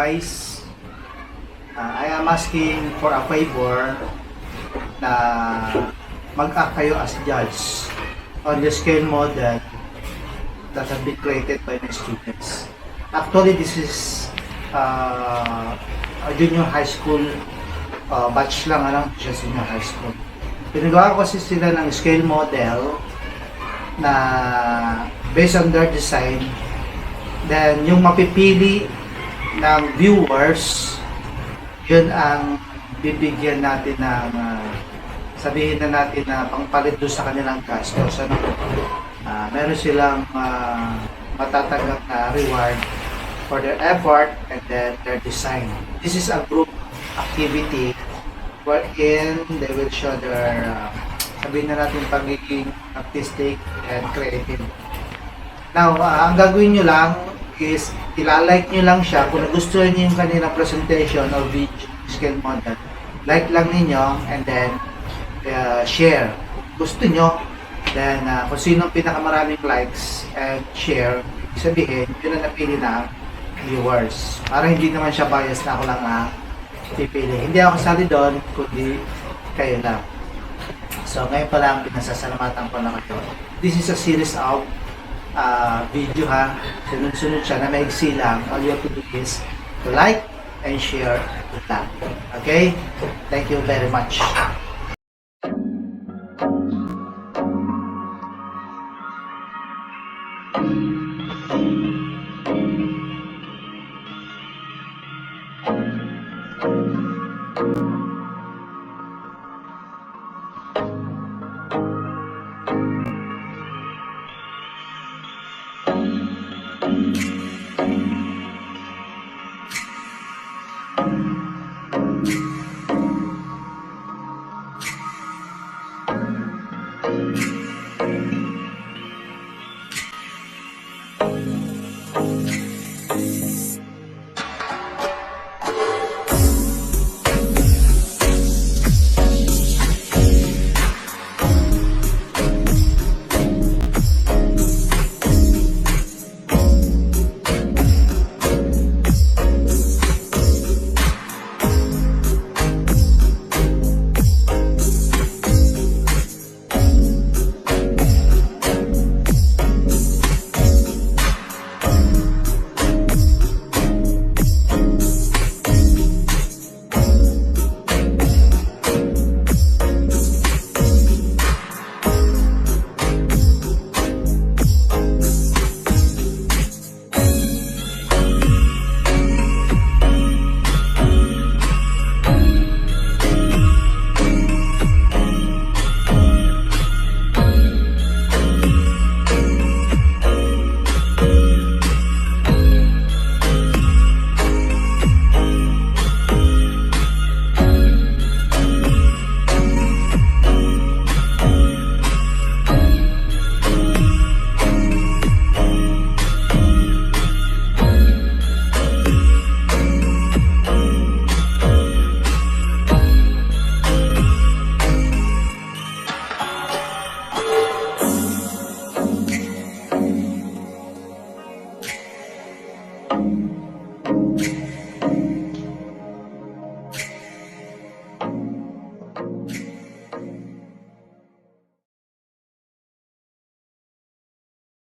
guys, I am asking for a favor na mag-act kayo as judge on the scale model that have been created by my students. Actually, this is a junior high school batch lang, siya junior high school. Pinagawa ko kasi sila ng scale model na based on their design. Then, yung mapipili ng viewers, yun ang bibigyan natin ng sabihin na natin na pangpalit doon sa kanilang gastos. Meron silang matatanggap na reward for their effort and then their design. This is a group activity wherein they will show their sabihin na natin pagiging artistic and creative. Now, ang gagawin nyo lang is ilalike nyo lang siya kung nagustuhan nyo yung kanilang presentation or video scale model. Like lang ninyo and then share. Gusto nyo, then kung sino pinakamaraming likes and share, sabihin, yun ang napili na viewers. Para hindi naman siya bias na ako lang pipili. Hindi ako kasali doon, kundi kayo lang. So, ngayon pa lang, pinasasalamatan ko na kayo. This is a series of video sunod-sunod siya na maigsi lang. All you have to do is to like and share it lang. Okay? Thank you very much.